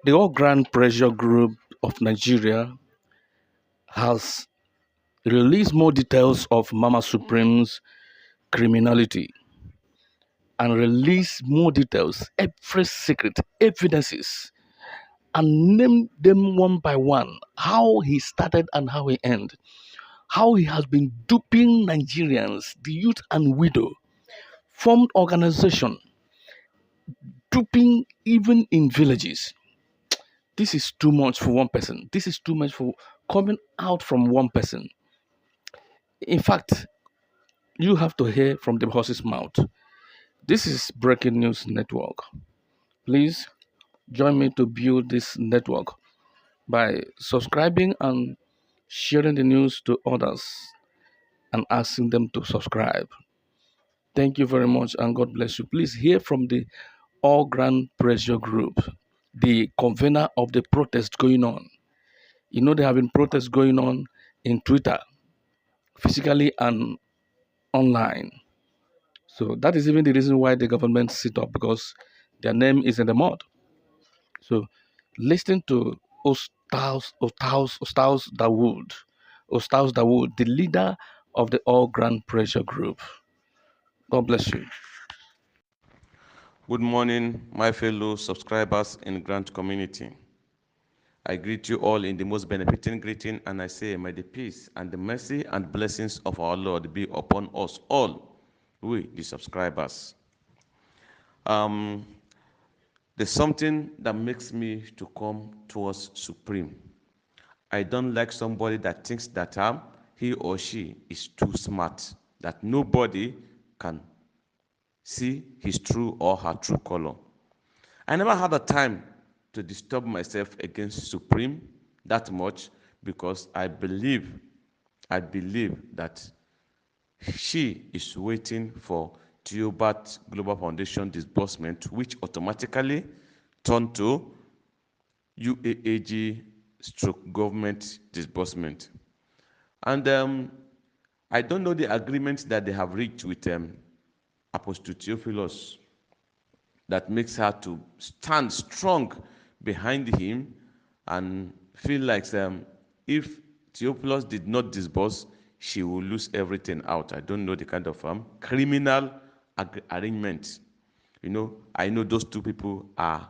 The All Grand Pressure Group of Nigeria has released more details of Mama Supreme's criminality and released more details, every secret, evidences, and named them one by one, how he started and how he ended, how he has been duping Nigerians, the youth and widow, formed organization, duping even in villages. This is too much for one person. This is too much for coming out from one person. In fact, you have to hear from the horse's mouth. This is Breaking News Network. Please join me to build this network by subscribing and sharing the news to others and asking them to subscribe. Thank you very much and God bless you. Please hear from the All Grand Pressure Group, the convener of the protest going on. You know, there have been protests going on in Twitter, physically and online. So that is even the reason why the government sit up, because their name is in the mud. So listen to Ostaus Dawood, the leader of the All Grand Pressure Group. God bless you. Good morning, my fellow subscribers in Grant community. I greet you all in the most benefiting greeting, and I say, may the peace and the mercy and blessings of our Lord be upon us all, we, the subscribers. There's something that makes me to come towards Supreme. I don't like somebody that thinks that he or she is too smart, that nobody can see his true or her true color. I never had a time to disturb myself against Supreme that much, because I believe that she is waiting for Theobat Global Foundation disbursement, which automatically turned to UAAG stroke government disbursement. And I don't know the agreement that they have reached with Apostle Theophilus that makes her to stand strong behind him and feel like if Theophilus did not disburse, she will lose everything out. I don't know the kind of criminal arrangement. You know, I know those two people are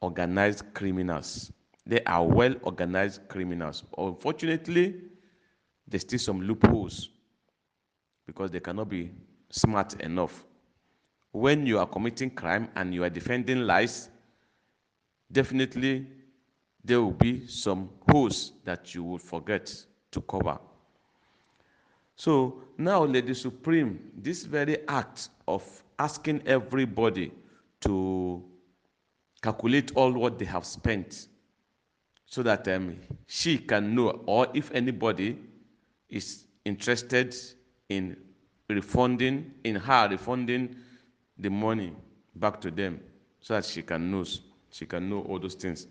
organized criminals. They are well organized criminals. Unfortunately, there's still some loopholes because they cannot be smart enough. When you are committing crime and you are defending lies, definitely there will be some holes that you will forget to cover. So now, Lady Supreme, this very act of asking everybody to calculate all what they have spent so that she can know, or if anybody is interested in refunding the money back to them, so that she can know all those things.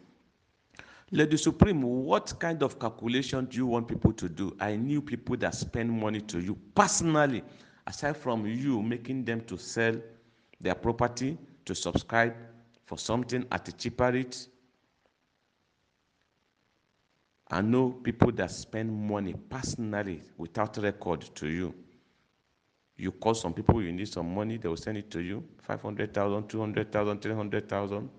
Lady Supreme, what kind of calculation do you want people to do? I knew people that spend money to you personally, aside from you making them to sell their property to subscribe for something at a cheaper rate. I know people that spend money personally without record to you. You call some people, you need some money, they will send it to you, 500,000, 200,000, 300,000.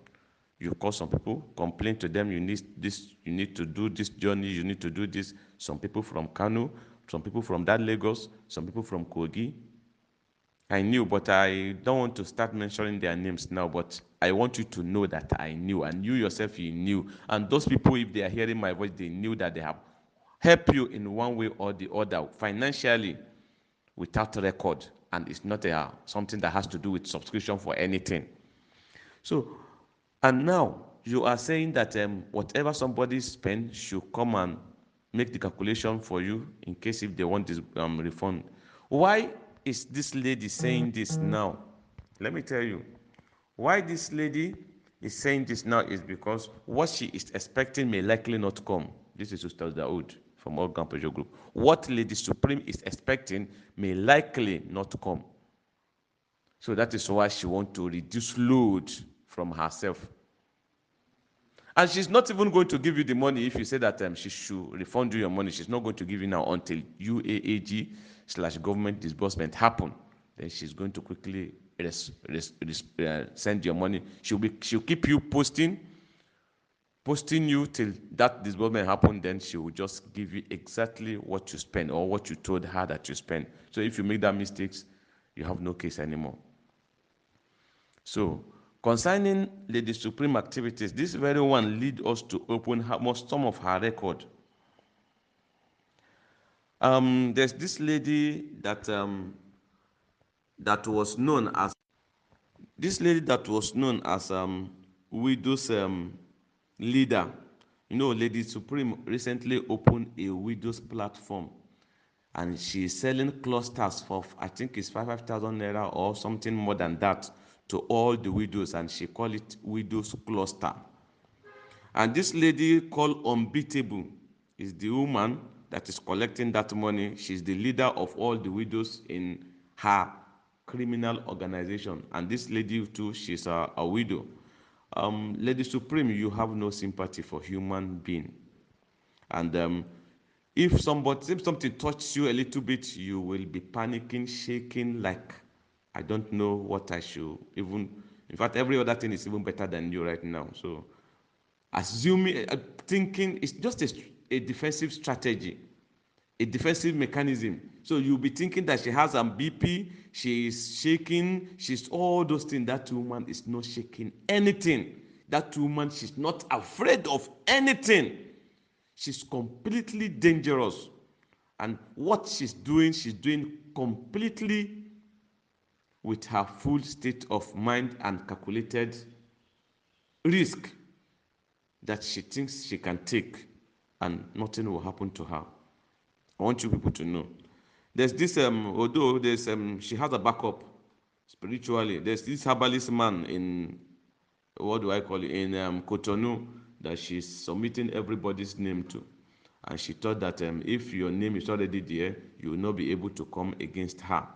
You call some people, complain to them, you need this, you need to do this journey, you need to do this. Some people from Kano, some people from that Lagos, some people from Kogi. I knew, but I don't want to start mentioning their names now, but I want you to know that I knew, and you yourself, you knew. And those people, if they are hearing my voice, they knew that they have helped you in one way or the other, financially, without record. And it's not something that has to do with subscription for anything. So, and now you are saying that whatever somebody spends should come and make the calculation for you in case if they want this refund. Why is this lady saying this now? Let me tell you. Why this lady is saying this now is because what she is expecting may likely not come. This is Ustaz Dawood from All Grand Pressure Group. What Lady Supreme is expecting may likely not come. So that is why she wants to reduce load from herself. And she's not even going to give you the money if you say that she should refund you your money. She's not going to give you now until UAAG/government disbursement happen. Then she's going to quickly send your money. She'll keep you posting you till that disbursement happen. Then she will just give you exactly what you spend or what you told her that you spend. So if you make that mistakes, you have no case anymore. So, concerning Lady Supreme activities, this very one lead us to open some of her record. There's this lady that was known as widow's leader. You know, Lady Supreme recently opened a widow's platform, and she's selling clusters for, I think it's 5,000 naira or something more than that, to all the widows, and she call it widows cluster. And this lady called Unbeatable is the woman that is collecting that money. She's the leader of all the widows in her criminal organization. And this lady too, she's a widow. Lady Supreme, you have no sympathy for human being. And if something touches you a little bit, you will be panicking, shaking, like I don't know what I should even. In fact, every other thing is even better than you right now. So assuming, thinking it's just a defensive strategy, a defensive mechanism. So you'll be thinking that she has a BP, she is shaking, she's all those things. That woman is not shaking anything. That woman, she's not afraid of anything. She's completely dangerous. And what she's doing completely with her full state of mind and calculated risk that she thinks she can take, and nothing will happen to her. I want you people to know. There's this although there's she has a backup spiritually. There's this herbalist man in, what do I call it, in Cotonou, that she's submitting everybody's name to. And she thought that if your name is already there, you will not be able to come against her.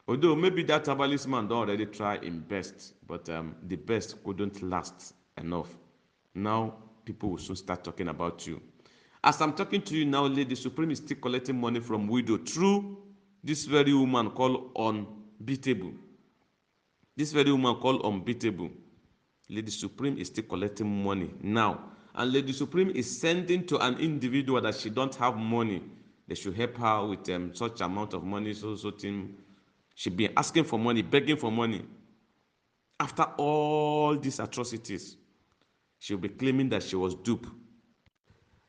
Although maybe that herbalist man don't already try in best, but the best couldn't last enough. Now people will soon start talking about you. As I'm talking to you now, Lady Supreme is still collecting money from widow through this very woman called Unbeatable. This very woman called Unbeatable. Lady Supreme is still collecting money now. And Lady Supreme is sending to an individual that she don't have money. They should help her with such amount of money, so thing. She been asking for money, begging for money. After all these atrocities, she'll be claiming that she was duped.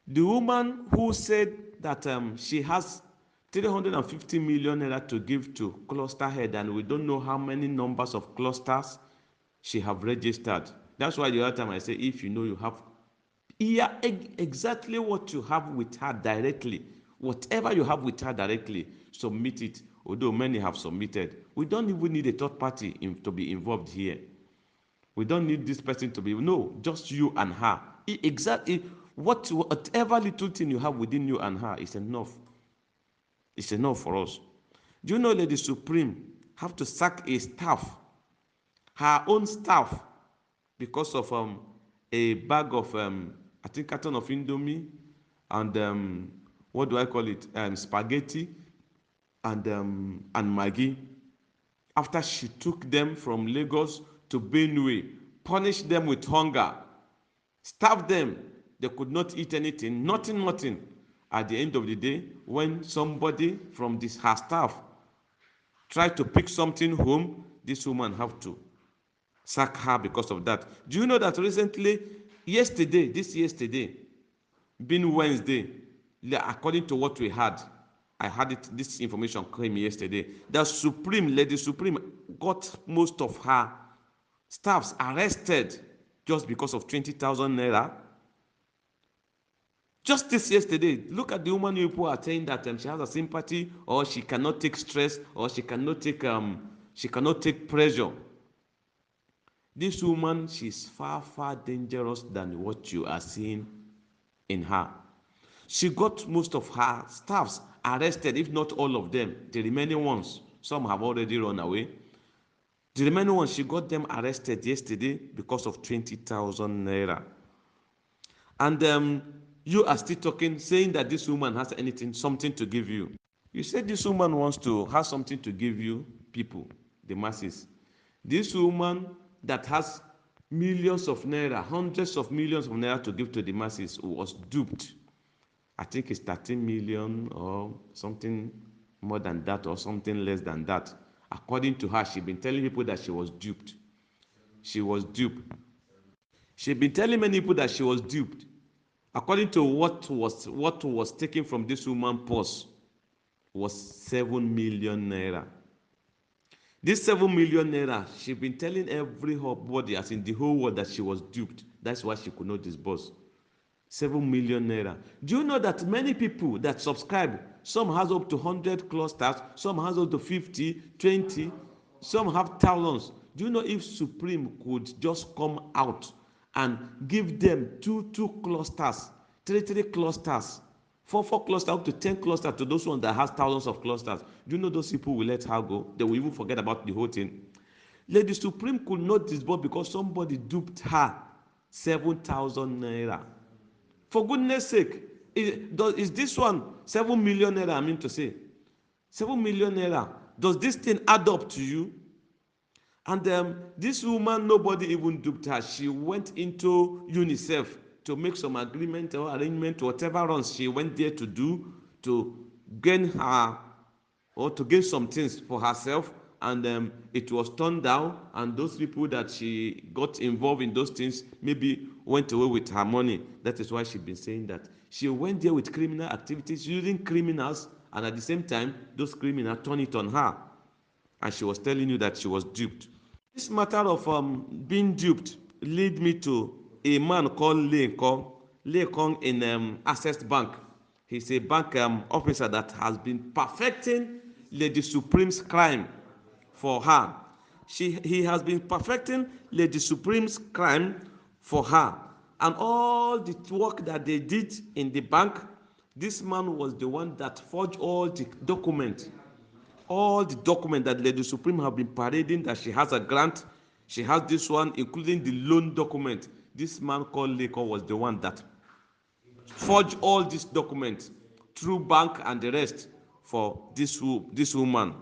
The woman who said that she has 350 million naira to give to cluster head, and we don't know how many numbers of clusters she have registered. That's why the other time I say, if you know you have, yeah, exactly what you have with her directly, whatever you have with her directly, submit it. Although many have submitted, we don't even need a third party to be involved here. We don't need this person to be, no, just you and her. Exactly whatever little thing you have within you and her is enough. It's enough for us. Do you know Lady Supreme have to sack a staff, her own staff, because of a bag of I think carton of Indomie and what do I call it, spaghetti and Maggi, after she took them from Lagos to Benue, punished them with hunger, starved them. They could not eat anything, nothing. At the end of the day, when somebody from her staff tried to pick something home, this woman have to sack her because of that. Do you know that recently, yesterday, being Wednesday, according to what we had, I had it, this information came yesterday, that Lady Supreme got most of her staffs arrested just because of 20,000 naira. Just this yesterday, look at the woman people are saying that she has a sympathy, or she cannot take stress, or she cannot take pressure. This woman, she's far dangerous than what you are seeing in her. She got most of her staffs arrested, if not all of them. The remaining ones, some have already run away. The remaining ones, she got them arrested yesterday because of 20,000 naira. and you are still talking, saying that this woman has something to give you. You said this woman wants to have something to give you, people, the masses. This woman that has millions of naira, hundreds of millions of naira to give to the masses was duped. I think it's 13 million or something more than that or something less than that. According to her, she'd been telling people that she was duped. She was duped. She'd been telling many people that she was duped. According to what was taken from this woman's purse was 7 million naira. This 7 million naira, she'd been telling everybody, as in the whole world, that she was duped. That's why she could not disburse. 7 million naira. Do you know that many people that subscribe, some has up to 100 clusters, some has up to 50, 20, some have thousands. Do you know if Supreme could just come out and give them two clusters, three clusters, four clusters, up to 10 clusters to those ones that has thousands of clusters? Do you know those people will let her go? They will even forget about the whole thing. Lady Supreme could not disburse because somebody duped her 7,000 naira. For goodness sake, is this one 7 million naira? I mean to say, 7 million naira. Does this thing add up to you? And this woman, nobody even duped her. She went into UNICEF to make some agreement or arrangement, whatever runs she went there to do to gain her or to gain some things for herself. And it was turned down, and those people that she got involved in those things maybe went away with her money. That is why she's been saying that she went there with criminal activities, using criminals, and at the same time those criminals turned it on her, and she was telling you that she was duped. This matter of being duped lead me to a man called Lekong in Access Bank. He's a bank officer that has been perfecting Lady Supreme's crime for her. He has been perfecting Lady Supreme's crime for her. And all the work that they did in the bank, this man was the one that forged all the documents that Lady Supreme have been parading, that she has a grant, she has this one, including the loan document. This man called Leko was the one that forged all these documents through bank and the rest for this woman.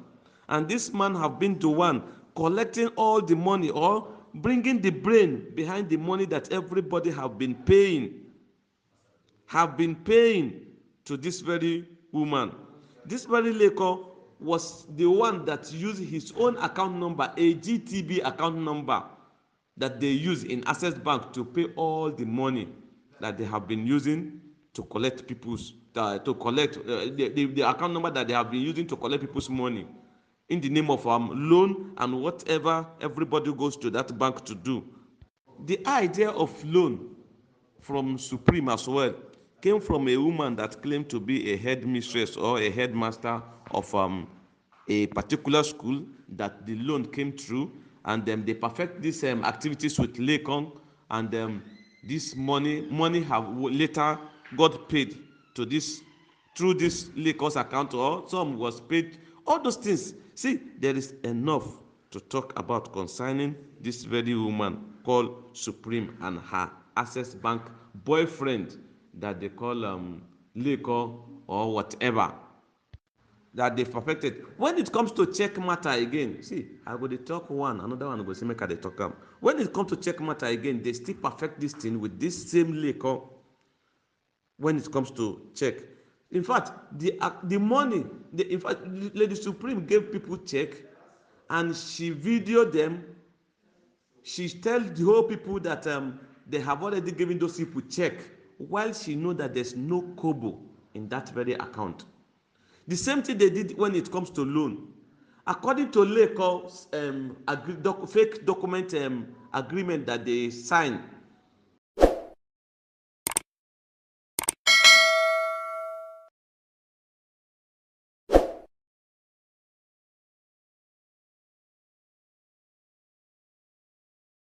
And this man have been the one collecting all the money or bringing the brain behind the money that everybody have been paying to this very woman. This very Leko was the one that used his own account number, a GTB account number that they use in Access Bank to pay all the money that they have been using to collect the account number that they have been using to collect people's money in the name of loan and whatever everybody goes to that bank to do. The idea of loan from Supreme as well came from a woman that claimed to be a headmistress or a headmaster of a particular school that the loan came through, and they perfect these activities with Lekon, and this money have later got paid to this through this Lekon's account, or some was paid. All those things. See, there is enough to talk about concerning this very woman called Supreme and her Access Bank boyfriend that they call Leko or whatever, that they perfected. When it comes to check matter again, see, I go dey talk one, another one go say make I dey talk am. When it comes to check matter again, they still perfect this thing with this same Leko. When it comes to check, in fact, the money, in fact, Lady Supreme gave people check, and she videoed them. She tell the whole people that they have already given those people check, while she know that there's no kobo in that very account. The same thing they did when it comes to loan. According to Leko's fake document agreement that they signed